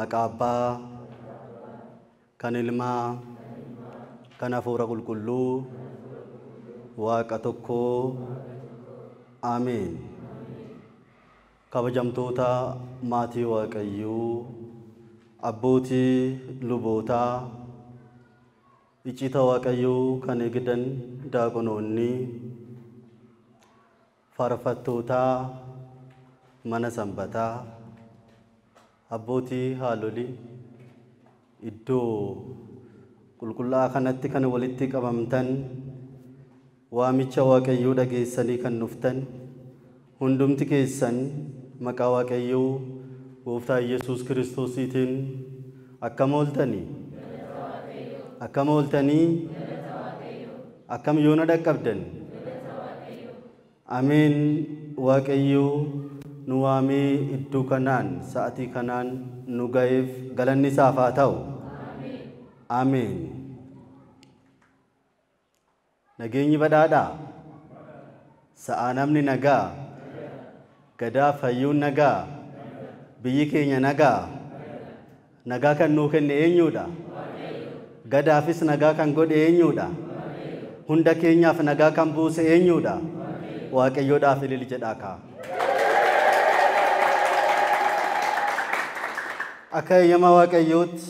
Maqabbaa kan Ilmaa kan Hafuura Qulqulluu Waaqa tokkoo Ameen. Kabajamtoota maatii Waaqayyoo abbootii lubootaa iccita Waaqayyoo kan eegdan daaqonoonni faarfattoota mana sanbataa abbootii haalolii iddoo qulqullaa'aa kanatti kan walitti qabamtan waamicha Waaqayyoo dhageessanii kan dhuftan hundumti keessan maqaa Waaqayyoo Gooftaa Yesuus Kiristoosiitiin akkam ooltanii akkam yoona dhaqqabdan Ameen. Waaqayyoo nu waamee iddoo kanaan sa'atii kanaan nu ga'eef galanni isaaf haa ta'u. Ameen. Nageenyi badhaadhaa sa'aa namni nagaa gadaa fayyuun nagaa biyyi keenya nagaa kan nuu kenne eenyuudha? Gadaafis nagaa kan godhe eenyuudha? Hunda keenyaaf nagaa kan buuse eenyuudha? Waaqayyoodhaaf ilili jedhaa kaa. Akka eeyyama Waaqayyootti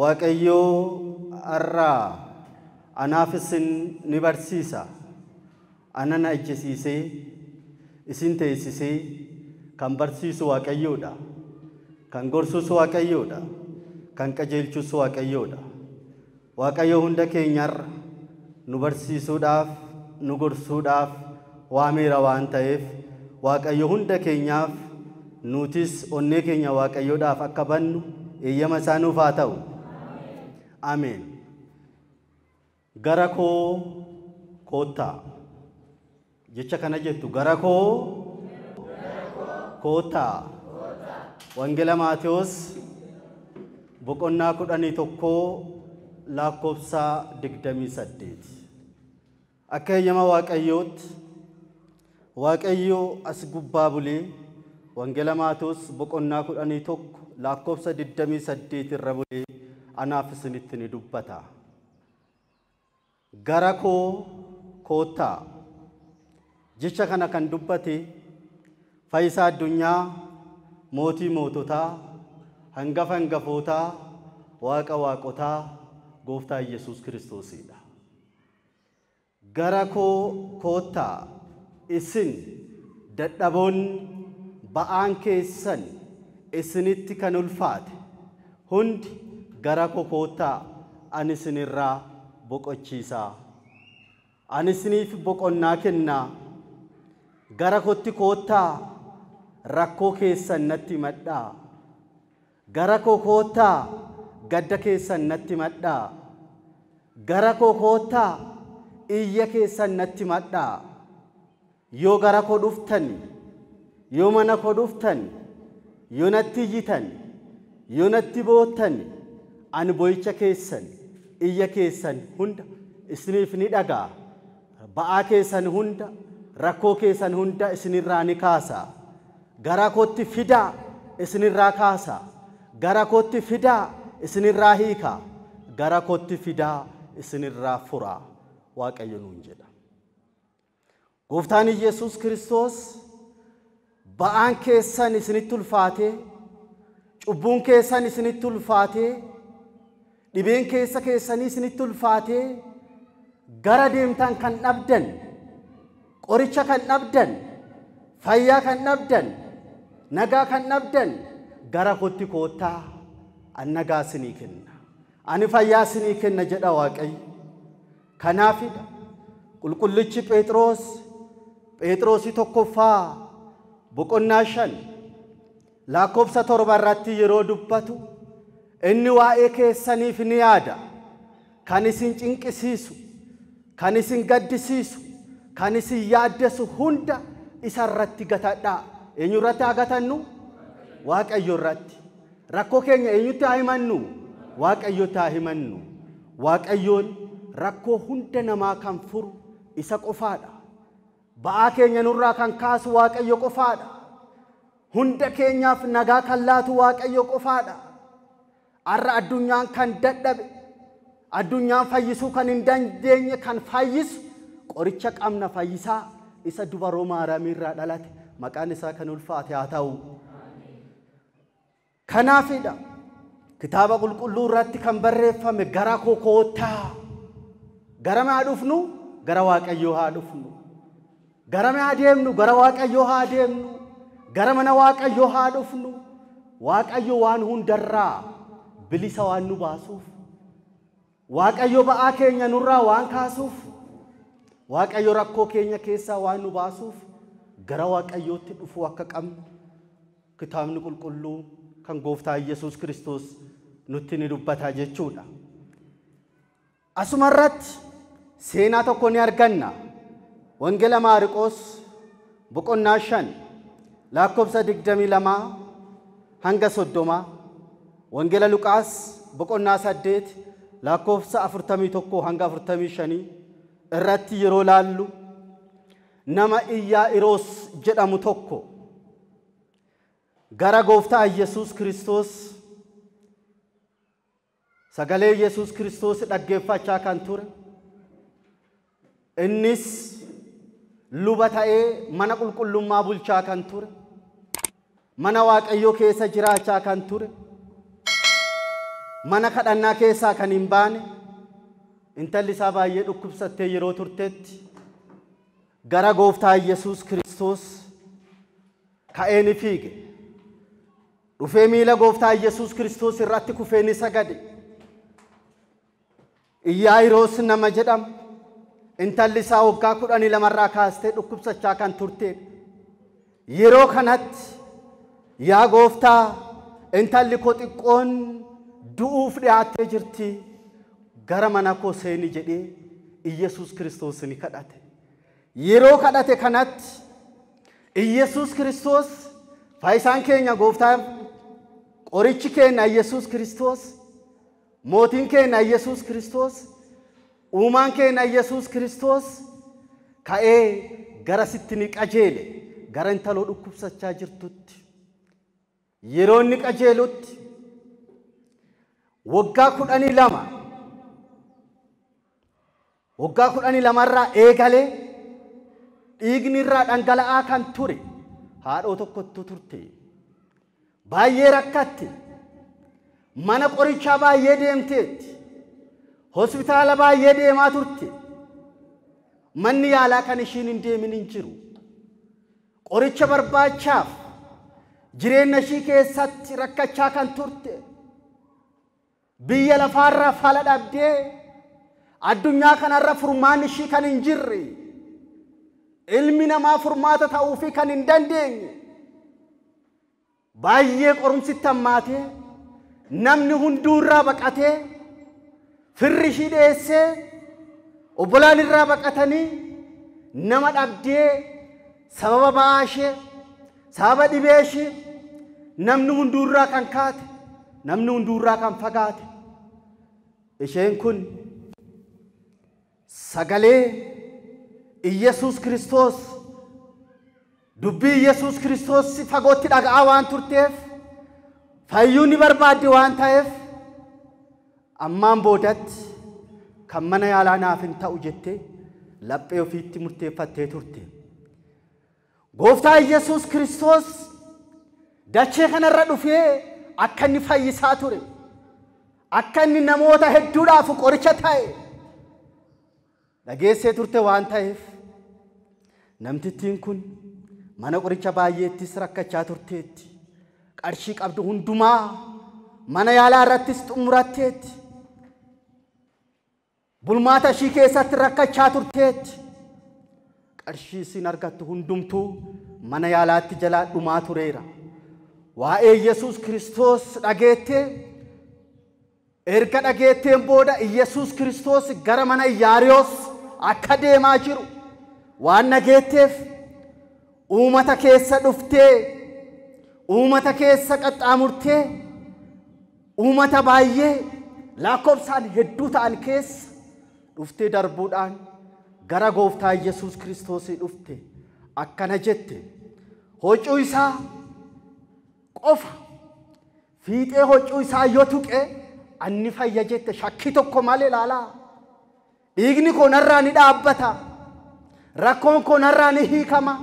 Waaqayyoo har'aa anaaf isin ni barsiisa. Ana na ejjisiisee isin teessisee kan barsiisu Waaqayyoodha. Kan gorsus Waaqayyoodha. Kan qajeelchus Waaqayyoodha. Waaqayyo hunda keenyarra nu barsiisuudhaaf nu gorsuudhaaf waameera waan ta'eef Waaqayyo hunda keenyaaf nutis onnee keenya Waaqayyoodhaaf akka bannu eeyyama isaa nuuf haa ta'u. Ameen. Gara koo koottaa jecha kana jettu gara koo koottaa. Wangeela Maatewos boqonnaa 11 lakkoofsa 28. Akka eeyyama Waaqayyootti Waaqayyo as gubbaa bulee Wangeela Maatewos boqonnaa 11 lakkoofsa 28 irra bulee anaaf isinitti ni dubbata. Gara koo koottaa jecha kana kan dubbate Fayyisaa addunyaa mootii moototaa hangafa hangafootaa waaqa waaqotaa Gooftaa Yesuus Kiristoosidha. Gara koo koottaa isin dadhaboonni ba'aan keessan isinitti kan ulfaate hundi gara koo koottaa ani isinirraa boqochiisaa. Ani isiniif boqonnaa kennaa. Gara kootti koottaa rakkoo keessan natti himadhaa. Gara koo koottaa gadda keessan natti himadhaa. Gara koo koottaa iyya keessan natti himadhaa. Yoo gara koo dhuftan, yoo mana koo dhuftan, yoo natti iyyitan, yoo natti boottan, ani boo'icha keessan, iyya keessan hunda isiniif ni dhagaa. Ba'aa keessan hunda, rakkoo keessan hunda isinirraa ni kaasa. Gara kootti fidaa isinirraa kaasa. Gara kootti fidaa isinirraa hiika. Gara kootti fidaa isinirraa fura. Waaqayyo nuun jedha. Gooftaan Yesuus Kiristoos ba'aan keessan isinitti ulfaatee, cubbuun keessan isinitti ulfaatee, dhibeen keessanii isinitti ulfaatee, gara deemtan kan dhabdan, qoricha kan dhabdan, fayyaa kan dhabdan, nagaa kan dhabdan, gara kootti koottaa ani nagaa isinii kenna. Ani fayyaa isinii kenna jedha Waaqayyo. Kanaafidha qulqullichi Phexros tokkoffaa boqonnaa 5 lakkoofsa 7 irratti yeroo dubbatu inni waa'ee keessaniif ni yaada. Kan isin cinqisiisu, kan isin gaddisiisu, kan isin yaaddeessu hunda isa irratti gatadhaa. Eenyu irratti haa gatannu? Waaqayyo irratti. Rakkoo keenya eenyutti haa himannu? Waaqayyotti haa himannu. Waaqayyoon rakkoo hunda namaa kan furu isa qofaadha. Ba'aa keenya nurraa kan kaasu Waaqayyo qofaadha. hunda keenyaaf nagaa kan laatu Waaqayyo qofaadha. Arra addunyaan kan dadhabe, addunyaan fayyisuu kan hin dandeenye kan fayyisu qoricha qabna fayyisaa isa dubaroo Maariyaamiirraa dhalate maqaan isaa kan ulfaate haa ta'u. Kanaafidha kitaaba qulqulluu irratti kan barreeffame gara koo koottaa. Gara maa dhufnu? Gara Waaqayyoo haa dhufnu. Gara maa deemnu? Gara Waaqayyoo haa deemnu. Gara mana Waaqayyoo haa dhufnu. Waaqayyo waan hundarraa bilisa waan nu baasuuf, Waaqayyo ba'aa keenya nurraa waan kaasuuf, Waaqayyo rakkoo keenya keessaa waan nu baasuuf gara Waaqayyootti dhufuu akka qabnu kitaabni qulqulluu kan Gooftaa Yesuus Kiristoos nutti ni dubbata jechuudha. Asumarratti seenaa tokko ni arganna. Wangeela Maariqoos boqonnaa 5 lakkoofsa 22 hanga 30, Wangeela Luqaas boqonnaa 8 lakkoofsa 41 hanga 45 irratti yeroo laallu nama Iyyaairoos jedhamu tokko gara Gooftaa Yesuus Kiristoos sagalee Yesuus Kiristoos dhaggeeffachaa kan ture. Innis luba ta'ee mana qulqullummaa bulchaa kan ture. Mana Waaqayyoo keessa jiraachaa kan ture. Mana kadhannaa keessaa kan hin baane. Intalli isaa baay'ee dhukkubsattee yeroo turtetti gara Gooftaa Yesuus Kiristoos ka'ee ni fiige. Dhufee miila Gooftaa Yesuus Kiristoos irratti kufee ni sagade. Iyyaayiroos nama jedhamu intalli isaa waggaa 12 irraa kaastee dhukkubsachaa kan turte. Yeroo kanatti yaa Gooftaa intalli koo xiqqoon du'uuf dhiyaattee jirti. Gara mana koo seeni jedhee Iyesuus Kiristoos ni kadhate. Yeroo kadhate kanatti Iyesuus Kiristoos faayisaan keenya Gooftaa qorichi keenya Iyesuus Kiristoos mootiin keenya Iyesuus Kiristoos uumaan keenya Iyesuus Kiristoos ka'ee gara sitti ni qajeele gara intaloo dhukkubsachaa jirtutti. Yeroo inni qajeelutti waggaa 12 irraa eegalee dhiigni irraa dhangala'aa kan ture haadhoo tokkottu turte. Baay'ee rakkatte. Mana qorichaa baay'ee deemteetti. Hospitaala baay'ee deemaa turte. Manni yaalaa kan ishiin hin deemin hin jiru. Qoricha barbaachaaf jireenya ishii keessatti rakkachaa kan turte. Biyya lafaarraa fala dhabdee addunyaa kanarra furmaan ishii kan hin jirre. Ilmi namaa furmaata ta'uu fi kan hin dandeenye. Baay'ee qorumsitti hammaatee namni hunduu irraa baqatee firri ishii dheessee obbolaan irraa baqatanii nama dhabdee sababa ba'aa ishee sababa dhibee ishee namni hunduu irraa kan kaate namni hunduu irraa kan fagaate. Isheen kun sagalee Iyesuus Kiristoos dubbii Iyesuus Kiristoos fagootti dhaga'aa waan turteef fayyuu ni barbaadde waan ta'eef ammaan boodatti kan mana yaalaa naaf hin ta'u jettee laphee ofiitti murteeffattee turte. Gooftaa Iyesuus Kiristoos dachee kanarra dhufee akka inni fayyisaa ture. Akka inni namoota hedduudhaaf qoricha ta'e dhageessee turte waan ta'eef namtittiin kun mana qoricha baay'eettis rakkachaa turteetti. Qarshii qabdu hundumaa mana yaalaa irrattis xumuratteetti. Bulmaata ishii keessatti rakkachaa turteetti. Qarshii isin argattu hundumtuu mana yaalaatti jalaa dhumaa tureera. Waa'ee Yesuus Kiristoos dhageettee erga dhageetteen booda Iyesuus Kiristoos gara mana Iyyaariyoos akka deemaa jiru waan dhageetteef uummata keessa dhuftee uummata keessa qaxxaamurtee uummata baay'ee lakkoofsaan hedduu ta'an keessa dhuftee darbuudhaan gara Gooftaa Yesuus Kiristoos dhufte akkana jette. Huccuu isaa qofa fiixee hoccuu isaa yoo tuqe anni fayya jette shakkii tokko malee ilaalaa. Dhiigni koo narraa ni dhaabbata. Rakkoon koo narraa ni hiikama.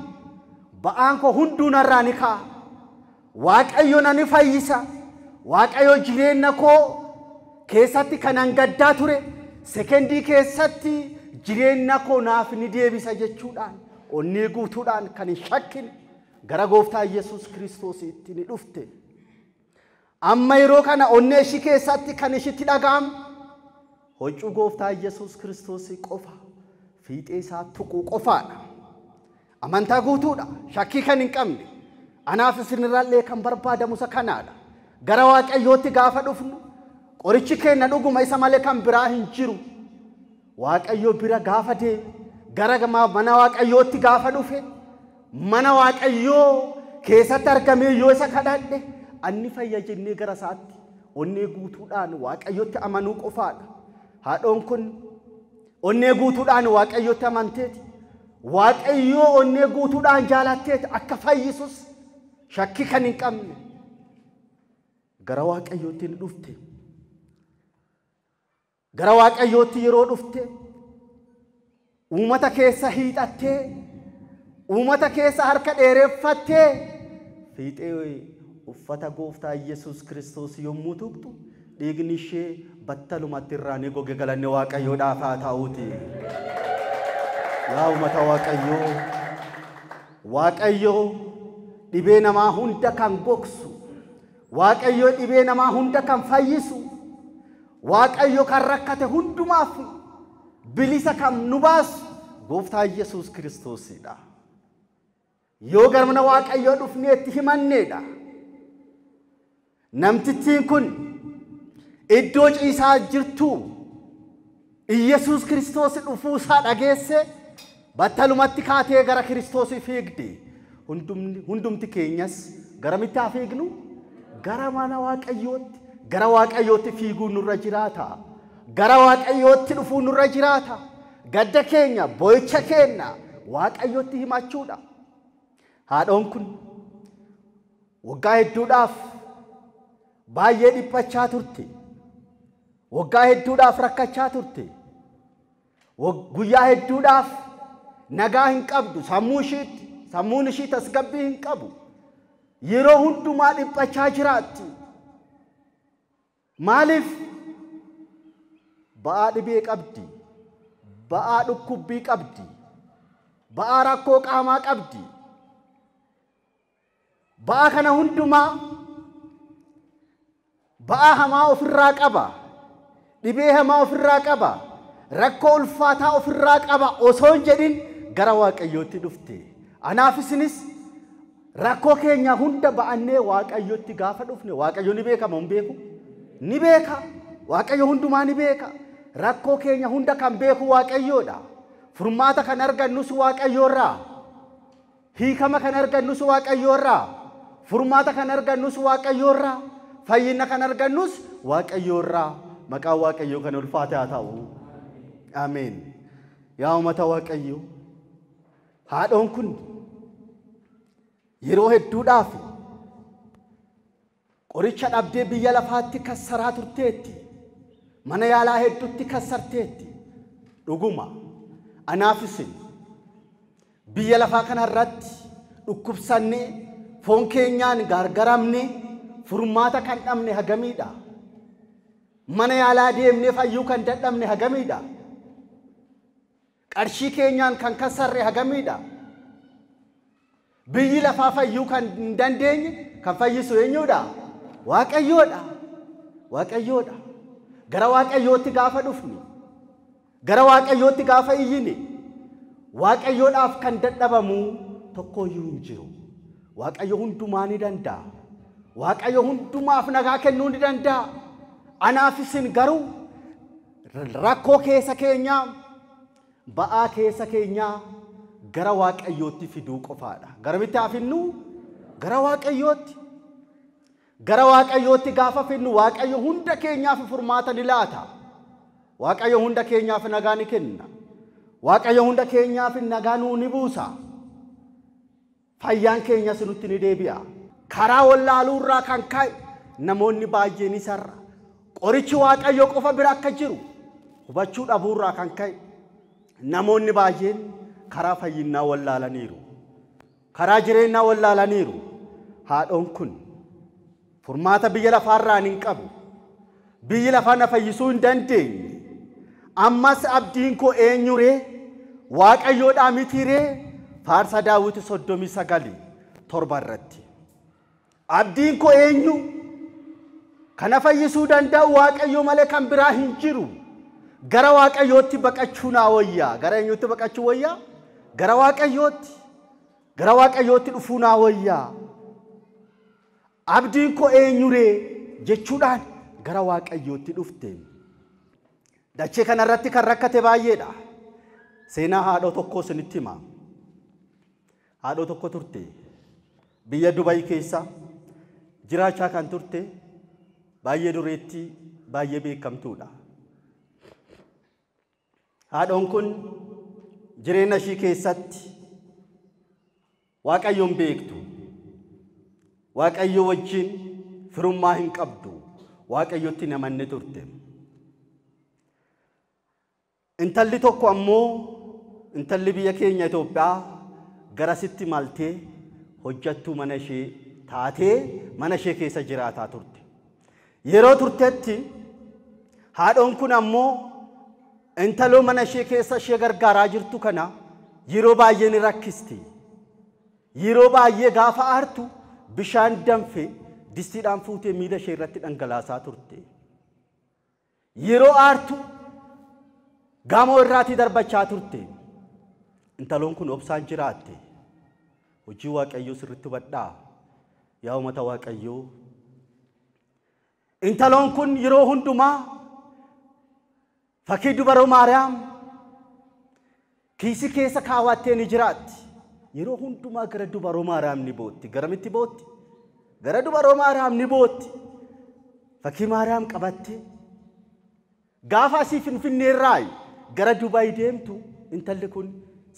Ba'aan koo hunduu narraa ni ka'a. Waaqayyo na ni fayyisa. Waaqayyo jireenya koo keessatti kanan gaddaa ture sekendii keessatti jireenya koo naaf ni deebisa jechuudhaan onnee guutuudhaan kan hin shakkin gara gooftaa Yesuus Kiristoositti ni dhufte. Amma yeroo kana onnee ishii keessatti kan ishitti dhaga'amu hoccuu gooftaa Yesuus Kiristoosii qofa fiixee isaa tuquu qofaadha. Amantaa guutuudha. Shakkii kan hin qabne. Anaaf isinirraallee kan barbaadamu isa kanaadha. Gara Waaqayyootti gaafa dhufnu qorichi keenya dhuguma isa malee kan biraa hin jiru. Waaqayyo bira gaafa deemu gara mana Waaqayyootti gaafa dhufe mana Waaqayyoo keessatti argamee yoo isa kadhadhe anni fayya jennee gara isaatti onnee guutuudhaan Waaqayyootti amanuu qofaadha. Haadhoon kun onnee guutuudhaan Waaqayyootti amanteeti. Waaqayyoo onnee guutuudhaan jaalatteeti akka fayyisus shakkii kan hin qabne gara Waaqayyootti ni dhufte. Gara Waaqayyootti yeroo dhufte uummata keessa hiixattee uummata keessa harka dheereffattee fiixee uffata gooftaa Yesuus Kiristoos yommuu tuqxu dhiigni ishee battalumatti irraa ni goge. Galanni Waaqayyoodhaaf haa ta'uuti. Yaa uummata Waaqayyoo, Waaqayyoo dhibee namaa hunda kan gogsu, Waaqayyoo dhibee namaa hunda kan fayyisu, Waaqayyo kan rakkate hundumaaf bilisa kan nu baasu gooftaa Yesuus Kiristoosidha. Yoo gara mana Waaqayyoo dhufneetti himanneedha. Namtittiin kun iddoo ciisaa jirtu Yesuus Kiristoos dhufuusaa dhageesse battalumatti kaatee gara Kiristoos fiigde. Hundumti keenyas garamitti haa fiignu? Gara mana Waaqayyootti. Gara Waaqayyootti fiiguun nurra jiraata. Gara Waaqayyootti dhufuun nurra jiraata. Gadda keenya, boo'icha keenya Waaqayyootti himachuudha. Haadhoon kun waggaa hedduudhaaf baay'ee dhiphachaa turte. Waggaa hedduudhaaf rakkachaa turte. Guyyaa hedduudhaaf nagaa hin qabdu. Sammuun ishii tasgabbii hin qabu. Yeroo hundumaa dhiphachaa jiraatti. Maaliif? Ba'aa dhibee qabdi. Ba'aa dhukkubbii qabdi. Ba'aa rakkoo qaamaa qabdi. Ba'aa kana hundumaa ba'aa hamaa ofirraa qaba. Dhibee hamaa ofirraa qaba. Rakkoo ulfaataa ofirraa qaba. Osoo hin jedhin gara Waaqayyootti dhufte. Anaaf isinis rakkoo keenya hunda ba'annee Waaqayyootti gaafa dhufne Waaqayyo ni beeka moo hin beeku? Ni beeka. Waaqayyo hundumaa ni beeka. Rakkoo keenya hunda kan beeku Waaqayyoodha. Furmaata kan argannus Waaqayyoorraa. Hiikama kan argannus Waaqayyoorraa. Furmaata kan argannus Waaqayyoorraa. Fayyina kan argannus Waaqayyoorraa. Maqaan Waaqayyoo kan ulfaate haa ta'u. Ameen. Yaa uummata Waaqayyoo, haadhoon kun yeroo hedduudhaaf qoricha dhabdee biyya lafaatti kassaraa turteetti. Mana yaalaa hedduutti kassarteetti. Dhuguma anaaf isin biyya lafaa kanarratti dhukkubsannee foon keenyaan gargaramne furmaata kan dhabne hagamiidha. Mana yaalaa deemnee fayyuu kan dadhabne hagamiidha. Qarshii keenyaan kan kassarre hagamiidha. Biyyi lafaa fayyuu kan hin dandeenye kan fayyisu eenyuudha? Waaqayyoodha. Waaqayyoodha. Gara Waaqayyootti gaafa dhufne, gara Waaqayyootti gaafa iyyine, Waaqayyoodhaaf kan dadhabamu tokkoyyuu hin jiru. Waaqayyo hundumaa ni danda'a. Waaqayyo hundumaaf nagaa kennuu ni danda'a. Anaaf isin garuu rakkoo keessa keenyaa, ba'aa keessa keenyaa gara Waaqayyootti fiduu qofaadha. Garamitti haa finnu? Gara Waaqayyootti. Gara Waaqayyootti gaafa finnu Waaqayyo hunda keenyaaf furmaata ni laata. Waaqayyo hunda keenyaaf nagaa ni kenna. Waaqayyo hunda keenyaaf nagaa nuu ni buusa. Fayyaan keenyas nutti ni deebi'a. karaa wallaaluurraa kan ka'e namoonni baay'een isarra qorichi waaqayyo qofa bira akka jiru hubachuu dhabuurraa kan ka'e namoonni baay'een karaa fayyinaa wallaalaniiru karaa jireenyaa wallaalaniiru haadhoon kun furmaata biyya lafaarraa hin qabu biyyi lafaa na fayyisuu hin dandeenye ammas abdiin koo eenyuree waaqayyoodhaa mitiiree faarsa Daawit 39 irratti abdiin koo eenyu kana fayyisuu danda'u waaqayyo malee kan biraa hin jiru gara waaqayyootti baqachuu naa wayyaa gara eenyutti baqachuu wayyaa gara waaqayyootti dhufuu naa wayyaa abdiin koo eenyuree jechuudhaan gara waaqayyootti dhufte dachee kanarratti kan rakkate baay'eedha seenaa haadhoo tokko isinitti hima haadhoo tokko turte biyya Dubai keessa jiraachaa kan turte baay'ee dureetti baay'ee beekamtuudha haadhoon kun jireenya ishii keessatti waaqayyoon beektu waaqayyo wajjin firummaa hin qabdu waaqayyotti namanne turte intalli tokko ammoo intalli biyya keenya Itoophiyaa garasitti maltee hojjattuu mana ishee taatee mana ishee keessa jiraataa turte yeroo turtetti haadhoon kun ammoo intaloo mana ishee keessa ishee gargaaraa jirtu kana yeroo baay'ee ni rakkisti yeroo baay'ee gaafa aartu bishaan danfe distiidhaan fuutee miila ishee irratti dhangalaasaa turte yeroo aartu gaamoo irraatii darbachaa turte intaloon kun obsaan jiraatte hojii waaqayyoo sirriitti badhaa yaa uummata waaqayyoo intaloon kun yeroo hundumaa fakkii dubaroo Maariyaam kiisii keessa kaawwattee ni jiraatti yeroo hundumaa gara dubaroo Maariyaam ni bootti garamitti bootti gara dubaroo Maariyaam ni bootti fakkii Maariyaam qabatte gaafa asii Finfinneerraa gara Dubaay deemtu intalli kun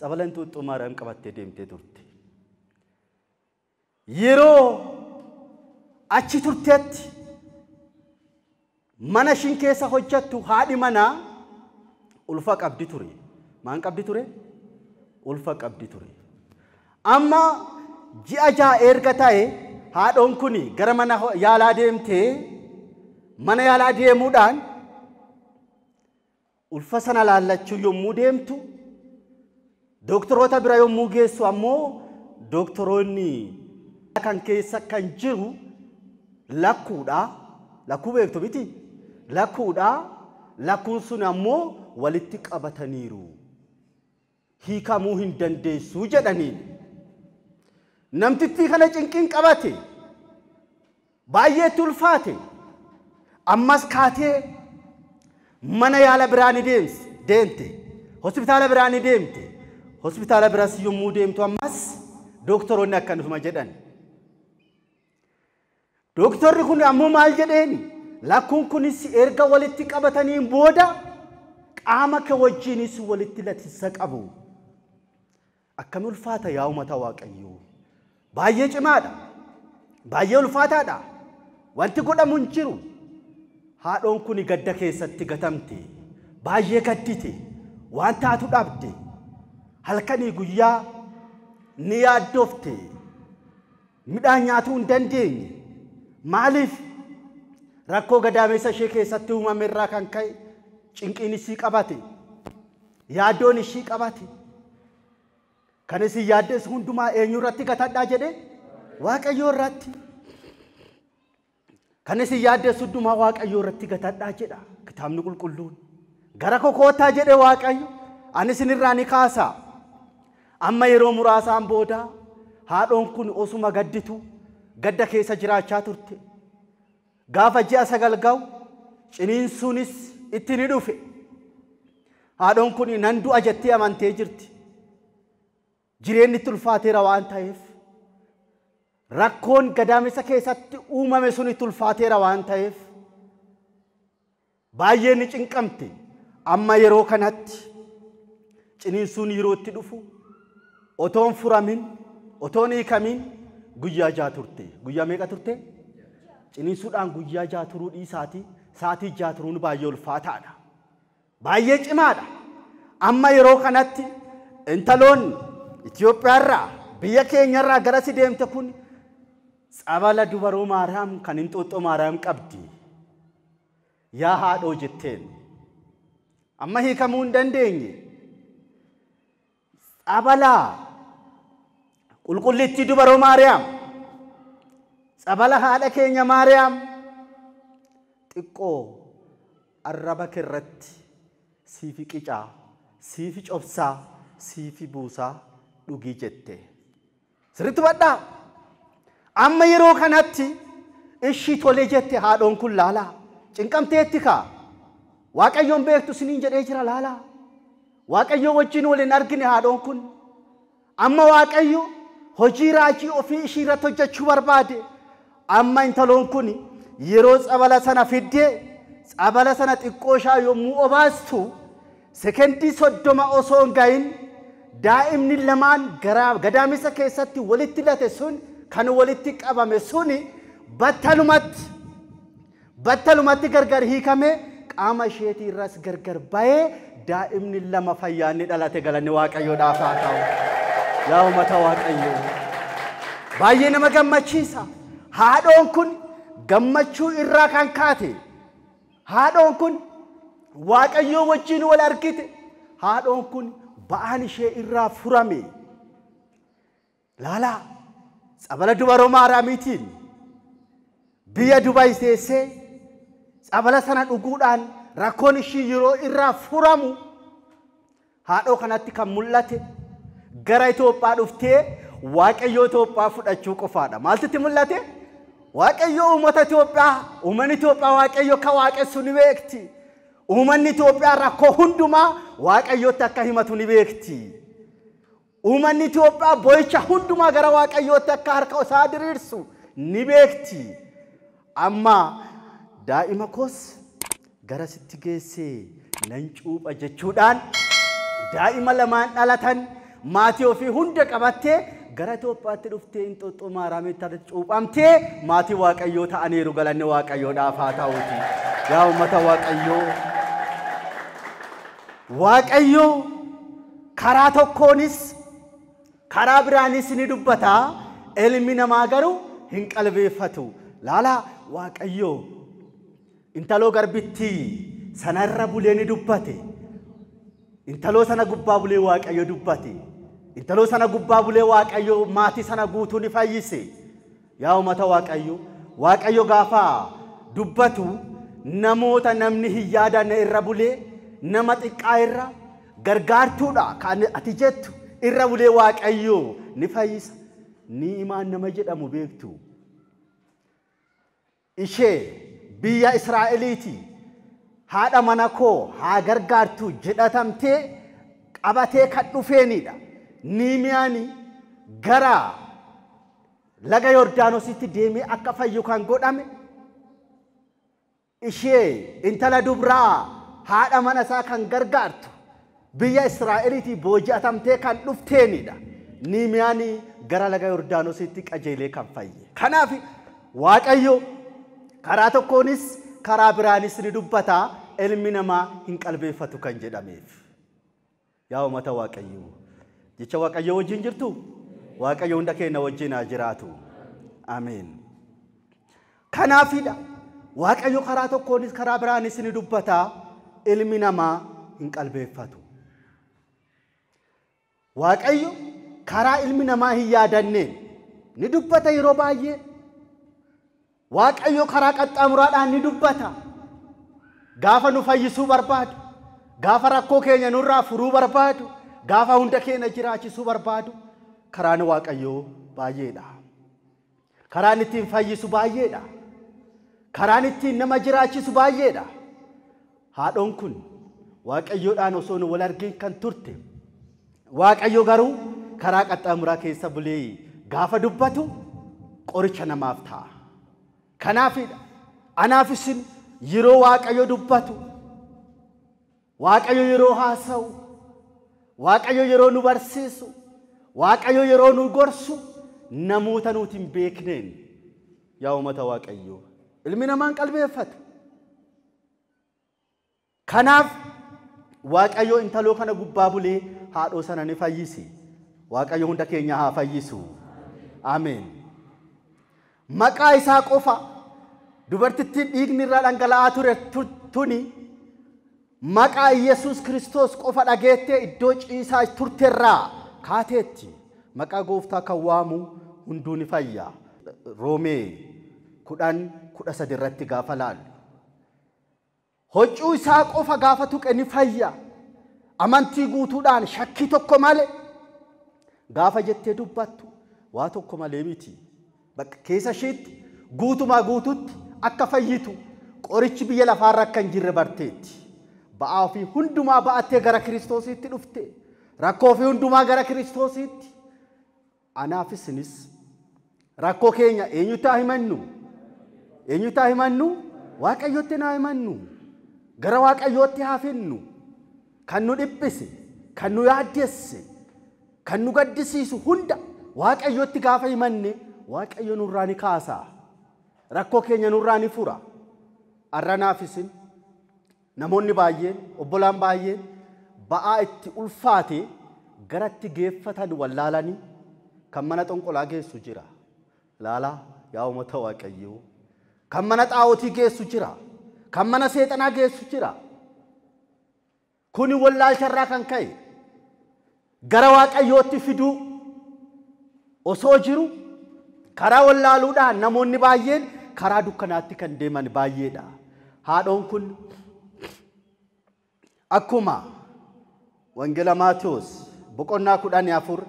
Sabalantuuxxoo Maariyaam qabattee deemtee turte yeroo achi turteetti mana ishiin keessa hojjattu haadhi manaa ulfa qabdi ture maan qabdi ture ulfa qabdi ture amma ji'a ja'a erga ta'e haadhoon kun gara mana yaalaa deemtee mana yaalaa deemuudhaan ulfa sana laallachuu yommuu deemtu doktoroota bira yommuu geessu ammoo doktoroonni kan keessa kan jiru lakkuudha lakkuu beektu miti lakkuudha lakkuun sun ammoo walitti qabataniiru hiikamuu hin dandeessu jedhaniin namtittii kana cinqiin qabate baay'eetti ulfaate ammas kaatee mana yaala biraani deemte hospitaala biraani deemte hospitaala biraas yommuu deemtu ammas doktoroonni akkanuma jedhan doktorri kun ammoo maal jedheeni lakkuun kunis erga walitti qabataniin booda qaama kee wajjinis walitti latisa qabu akkam ulfaata yaa uummata waaqayyoo baay'ee cimaadha baay'ee ulfaataadha wanti godhamu hin jiru haadhoon kun gadda keessatti gatamte baay'ee gaddite waan taatu dhabde halkanii guyyaa ni yaaddofte midhaan nyaatuu hin dandeenye maaliif rakkoo gadaameessa ishee keessatti uumame irraa kan ka'e cinqiin ishii qabate yaaddoon ishii qabate kan isin yaaddes hundumaa eenyu irratti gatadhaa jedhe waaqayyoo irratti kan isin yaaddes hundumaa waaqayyoo irratti gatadhaa jedha kitaabni qulqulluun gara kokootaa jedhe waaqayyo ani isinirraa ni kaasa amma yeroo muraasaan booda haadhoon kun osuma gadditu gadda keessa jiraachaa turte gaafa ji'a 9 ga'u ciniinsuunis itti ni dhufe haadhoon kun nan du'a jettee amantee jirti jireenyi itti ulfaateera waan ta'eef rakkoon gadaamessa keessatti uumame sun itti ulfaateera waan ta'eef baay'ee ni cinqamte amma yeroo kanatti ciniinsuun yeroo itti dhufu otoon furamin otoon hiikamin guyyaa jaa turte. Guyyaa meeqa turte? Ciniinsuudhaan guyyaa jaa turuu dhiisaati. Saatii jaa turuun baay'ee ulfaataadha. Baay'ee cimaadha. Amma yeroo kanatti intaloon Itoophiyaarraa biyya keenyarraa gara si deemte kun Tsabala dubaroo Maariyaam kan Inxooxxoo Maariyaam qabdi. Yaa haadhoo jetteen. Amma hiikamuu hin dandeenye. Tsabala qulqullittii dubaroo Maariyaam. Tsabala haadha keenya Maariyaam. Xiqqoo arraba kirratti siifi qicaa, siifi cobsaa, siifi buusaa dhugii jette. Sirriitti badhaa. Amma yeroo kanatti ishii tolee jette haadhoon kun laalaa. Cinqamteetti kaa. Waaqayyoon beektu siniin jedhee jira laalaa. Waaqayyo wajjin waliin argine haadhoon kun. Amma Waaqayyo hojii raajii ofii ishii irratti hojjechuu barbaade. Amma intaloon kun yeroo tsabala sana fiddee tsabala sana xiqqooshaa yommuu obaastu sekendii 30 osoo hin gahin daa'imni lamaan gadaamisa keessatti walitti late sun kan walitti qabame suni battalumatti gargar hiikame qaama isheetii irras gargar ba'ee daa'imni lama fayyaanni dhalate galanni Waaqayyoodhaaf haa ta'u. Yaa uummata Waaqayyoo baay'ee nama gammachiisa. Haadhoon kun gammachuu irraa kan kaate. Haadhoon kun Waaqayyoo wajjin wal argite. Haadhoon kun ba'aan ishee irraa furame. Laalaa tsabala dubaroo Maariyaamiitiin biyya Dubaay teessee tsabala sana dhuguudhaan rakkoon ishii yeroo irraa furamu haadhoo kanatti kan mul'ate gara Itoophiyaa dhuftee Waaqayyoo Itoophiyaa fudhachuu qofaadha. Maaltitti mul'ate? Waaqayyoo uummata Itoophiyaa, uummanni Itoophiyaa Waaqayyo akka waaqessu ni beekti. Uummanni Itoophiyaa rakkoo hundumaa Waaqayyootti akka himatu ni beekti. Uummanni Itoophiyaa boo'icha hundumaa gara Waaqayyootti akka harka isaa diriirsu ni beekti. Amma daa'ima koos gara sitti geessee nan cuupha jechuudhaan daa'ima lamaan dhalatan maatii ofii hunda qabattee gara Itoophiyaatti dhuftee Inxooxxoo Maariyaamitti cuuphamtee maatii Waaqayyoo ta'aniiru galanni Waaqayyoodhaaf haa ta'uuti. Yaa uummata Waaqayyoo. Waaqayyoo karaa tokkoonis karaa biraanis ni dubbata. Ilmi namaa garuu hin qalbeeffatu. Laalaa Waaqayyoo intaloo garbittii sanarra bulee ni dubbate. Intaloo sana gubbaa bulee Waaqayyo dubbate. Intaloo sana gubbaa bulee Waaqayyo maatii sana guutuu ni fayyise. Yaa uummata Waaqayyo, Waaqayyo gaafa dubbatu namoota namni hin yaadanne irra bulee nama xiqqaa irra gargaartuudha kan ati jettu irra bulee Waaqayyo ni fayyisa. Ni imaan nama jedhamu beektu. Ishee biyya Israa'eliiti haadha mana koo haa gargaartu jedhatamtee qabatee kan dhufeenidha. Niimiyaani gara laga Yordaanositti deemee akka fayyu kan godhame. Ishee intala dubraa haadha mana isaa kan gargaartu biyya Israa'eliiti booji'atamtee kan dhufteenidha. Niimiyaani gara laga Yordaanositti qajeelee kan fayye. Kanaaf Waaqayyo karaa tokkoonis karaa biraanis ni dubbata. Ilmi namaa hin qalbeeffatu kan jedhameef. Yaa uummata Waaqayyo. Jecha Waaqayyo wajjin jirtu? Waaqayyo hunda keenya wajjin haa jiraatu. Ameen. Kanaafidha. Waaqayyo karaa tokkoonis karaa biraanis ni dubbata. Ilmi namaa hin qalbeeffatu. Waaqayyo karaa ilmi namaa hin yaadanneen ni dubbata yeroo baay'ee. Waaqayyo karaa qaxxaamuraadhaan ni dubbata. Gaafa nu fayyisuu barbaadu, gaafa rakkoo keenya nurraa furuu barbaadu, gaafa hunda keenya jiraachisuu barbaadu, karaan Waaqayyoo baay'eedha. Karaan ittiin fayyisu baay'eedha. Karaan ittiin nama jiraachisu baay'eedha. Haadhoon kun Waaqayyoodhaan osoo nu wal argin kan turte. Waaqayyo garuu karaa qaxxaamuraa keessa bulee gaafa dubbatu qoricha namaaf ta'a. Kanaafidha. Anaaf isin yeroo Waaqayyo dubbatu, Waaqayyo yeroo haasa'u, Waaqayyo yeroo nu barsiisu, Waaqayyo yeroo nu gorsu namoota nuti hin beekneen yaa uummata Waaqayyoo ilmi namaan qalbeeffata. Kanaaf Waaqayyoo intaloo kana gubbaa bulee haadhoo sana ni fayyisi. Waaqayyo hunda keenya haa fayyisu. Ameen. Maqaa isaa qofa dubartittiin dhiigni irraa dhangala'aa ture tuni maqaa Yesuus Kiristoos qofa dhageettee iddoo ciisaa turterraa kaateetti maqaa gooftaa kan waamu hunduu ni fayya. Roomee 10:13 irratti gaafa laallu hoccuu isaa qofa gaafa tuqe ni fayya. Amantii guutuudhaan shakkii tokko malee gaafa jettee dubbattu waa tokko malee miti. Bakka keessa isheetti guutumaa guututti akka fayyitu qorichi biyya lafaarra akka hin jirre barteetti. Ba'aa ofii hundumaa ba'attee gara Kiristoositti dhufte. Rakkoo ofii hundumaa gara Kiristoositti. Anaaf isinis rakkoo keenya eenyutti haa himannu? Eenyutti haa himannu? Waaqayyotti haa himannu. Gara Waaqayyootti haa finnu. Kan nu dhiphise, kan nu yaaddesse, kan nu gaddisiisu hunda Waaqayyootti gaafa himanne Waaqayyo nurraa ni kaasa. Rakkoo keenya nurraa ni fura. Arranaaf isin namoonni baay'een obbolaan baay'een ba'aa itti ulfaate garatti geeffatan wallaalanii kan mana xonqolaa geessu jira. Laalaa yaa uummata Waaqayyoo. Kan mana xaa'ootii geessu jira. Kan mana seexanaa geessu jira. Kuni wallaalcharraa kan ka'e gara Waaqayyootti fiduu osoo jiru karaa wallaaluudhaan namoonni baay'een karaa dukkanaatti kan deeman baay'eedha. Haadhoon kun akkuma Wangeela Maatiyos boqonnaa 14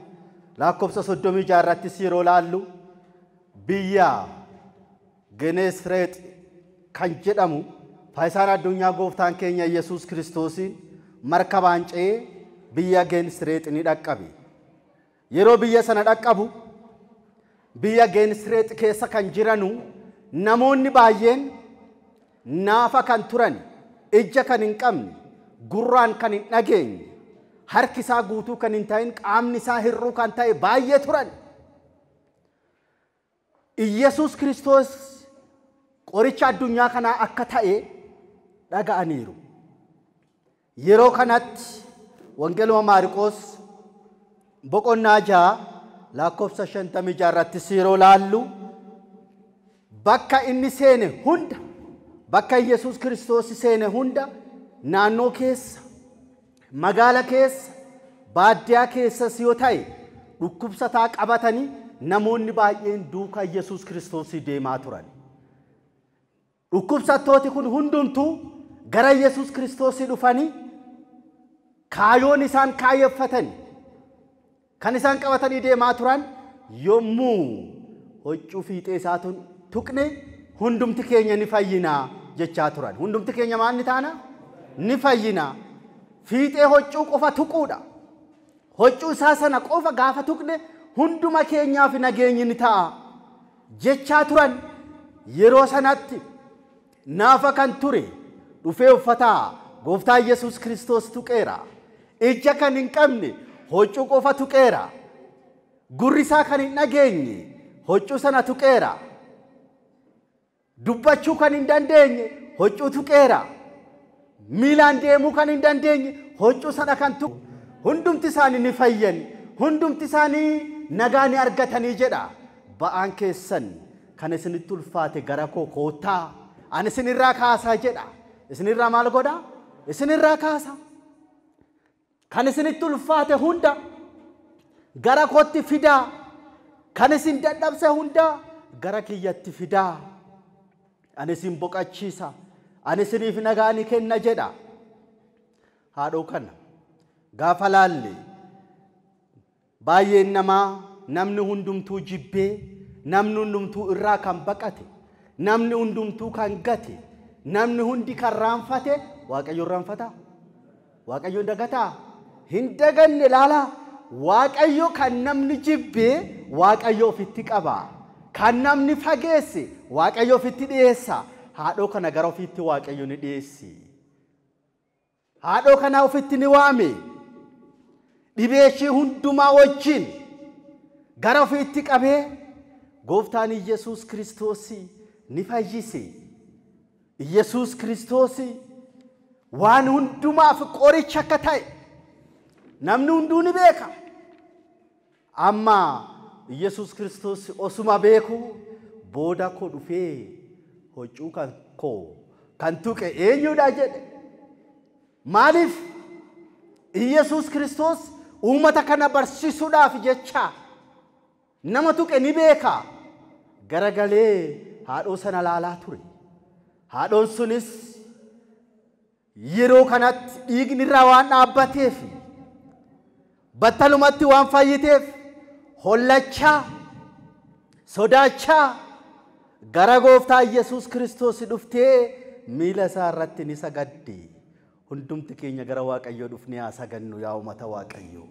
lakkoofsa 36 irratti yeroo laallu biyya Genesareet kan jedhamu faayisaan addunyaa gooftaan keenya Yesuus Kiristoosiin markabaan ce'ee biyya Genesareet ni dhaqqabe. Yeroo biyya sana dhaqqabu biyya Genesareet keessa kan jiranu namoonni baay'een naafa kan turan, ija kan hin qabne, gurraan kan hin dhageenye, harki isaa guutuu kan hin ta'in, qaamni isaa hir'uu kan ta'e baay'ee turan. Yesuus Kiristoos qoricha addunyaa kanaa akka ta'e dhaga'aniiru. Yeroo kanatti Wangeeluma Maarqos boqonnaa 6 lakkoofsa 56 irratti yeroo laallu bakka inni seene hunda, bakka Yesuus Kiristoos seene hunda naannoo keessa, magaala keessa, baadiyyaa keessas yoo ta'e dhukkubsataa qabatanii namoonni baay'een duukaa Yesuus Kiristoos deemaa turan. Dhukkubsattooti kun hundumtuu gara Yesuus Kiristoos dhufanii kaayoon isaan kaayeffatanii kan isaan qabatanii deemaa turan yommuu hoccuu fiixee isaatuun tuqne hundumti keenya ni fayyinaa jechaa turan. Hundumti keenya maal ni taana? Ni fayyinaa. Fiixee hoccuu qofa tuquudha. Hoccuu isaa sana qofa gaafa tuqne hunduma keenyaaf nageenyi ni ta'a jechaa turan. Yeroo sanatti naafa kan ture dhufee uffataa gooftaa Yesuus Kiristoos tuqeera. Ija kan hin qabne hoccuu qofa tuqeera. Gurri isaa kan hin dhageenye hoccuu sana tuqeera. Dubbachuu kan hin dandeenye hoccuu tuqeera. Miilaan deemuu kan hin dandeenye hoccuu sana kan tuqu. Hundumti isaanii ni fayyan. Hundumti isaanii nagaa ni argatanii jedha. Ba'aan keessan kan isinitti ulfaate gara koo koottaa ani isinirraa kaasaa jedha. Isinirraa maal godha? Isinirraa kaasa. Kan isinitti ulfaate hunda gara kootti fidaa. Kan isin dadhabse hunda gara kiyyatti fidaa. Ani isin boqachiisa. Ani isiniif nagaa ni kenna jedha. Haadhoo kana gaafa laalle baay'een namaa namni hundumtuu jibbee, namni hundumtuu irraa kan baqate, namni hundumtuu kan gate, namni hundi kan raanfate Waaqayyo raanfata. Waaqayyo dagataa. Hin daganne laalaa. Waaqayyo kan namni jibbee Waaqayyo ofitti qaba. Kan namni fageesse Waaqayyo ofitti dhiyeessa. Haadhoo kana gara ofitti Waaqayyo ni dhiyeessi. Haadhoo kana ofitti ni waame. Dhibee ishee hundumaa wajjin gara ofiitti qabee gooftaan Yesuus Kiristoos ni fayyise. Yesuus Kiristoos waan hundumaaf qoricha akka ta'e namni hunduu ni beeka. Amma Yesuus Kiristoos osuma beeku booda koo dhufee huccuu kan tuqe eenyudha jedhe. Maaliif Yesuus Kiristoos uummata kana barsiisuudhaaf jecha nama tuqe ni beeka. Garagalee haadhoo sana laalaa ture. Haadhoon sunis yeroo kanatti dhiigni irraa waan dhaabbateef battalumatti waan fayyiteef hollachaa sodaachaa gara gooftaa Yesuus Kiristoos dhuftee miila isaa irratti ni sagadde. Hundumti keenya gara Waaqayyoo dhufnee haa sagannu yaa uummata Waaqayyoo.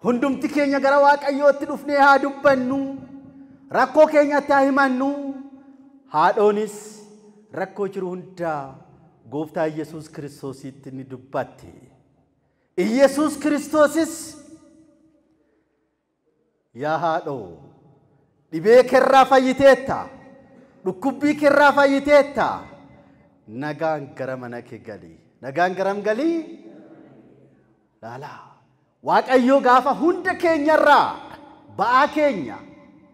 Hundumti keenya gara Waaqayyootti dhufnee haa dubbannu. Rakkoo keenyatti haa himannu. Haadhoonis rakkoo jiru hundaa gooftaa Yesuus Kiristoositti ni dubbatte. Yesuus Kiristoosis yaa haadhoo dhibee keerraa fayyiteetta, dhukkubbii keerraa fayyiteetta, nagaan gara mana kee gali. Nagaan garam gali? Laalaa Waaqayyoo gaafa hunda keenyarraa ba'aa keenya,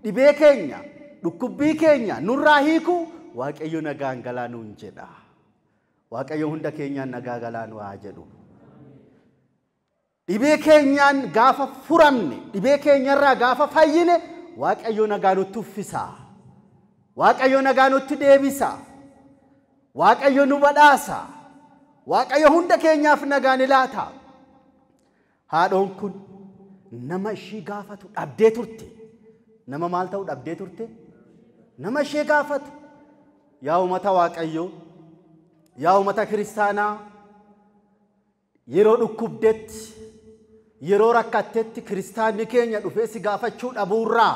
dhibee keenya, dhukkubbii keenya nurraa hiiku Waaqayyo nagaan galaa nuun jedha. Waaqayyo hunda keenyaan nagaa galaa nu haa jedhu. Dhibee keenyaan gaafa furamne, dhibee keenyarraa gaafa fayyine Waaqayyo nagaa nutti uffisa. Waaqayyo nagaa nutti deebisa. Waaqayyo nu badhaasa. Waaqayyo hunda keenyaaf nagaa ni laata. Haadhoon kun nama ishii gaafatu dhabdee turte. Nama maal ta'u dhabdee turte? Nama ishee gaafatu. Yaa uummata Waaqayyoo, yaa uummata kiristaanaa, yeroo dhukkubdetti, yeroo rakkattetti kiristaanni keenya dhufee si gaafachuu dhabuurraa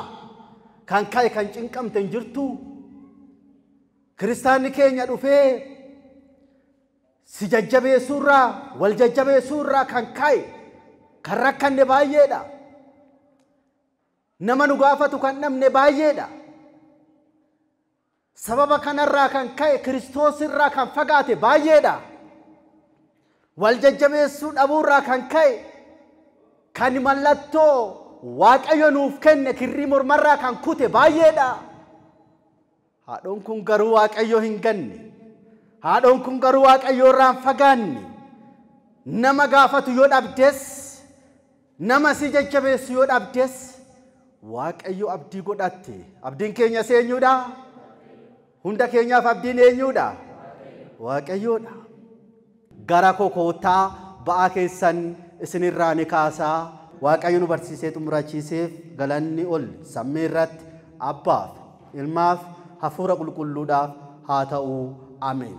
kan ka'e kan cinqamte hin jirtu. Kiristaanni keenya dhufee si jajjabeessuurraa, wal jajjabeessuurraa kan ka'e kan rakkanne baay'eedha. Nama nu gaafatu kan dhabne baay'eedha. Sababa kanarraa kan ka'e Kiristoos irraa kan fagaate baay'eedha. Wal jajjabeessuu dhabuurraa kan ka'e kan mallattoo Waaqayyo nuuf kenne kirrii mormarraa kan kute baay'eedha. Haadhoon kun garuu Waaqayyo hin ganne. Haadhoon kun garuu Waaqayyo irraa hin fagaanne. Nama gaafatu yoo dhabdes, nama si jajjabeessu yoo dhabdes, Waaqayyo abdii godhatte. Abdiin keenya eenyudha? Hunda keenyaaf abdiin eenyudha? Waaqayyoodha. Gara kokootaa ba'aa keessan isinirraa ni kaasaa. Waaqayyo nu barsiisee xumurachiiseef galanni ol sammee irratti Abbaaf, Ilmaaf, Hafuura Qulqulluudhaaf haa ta'u. Ameen.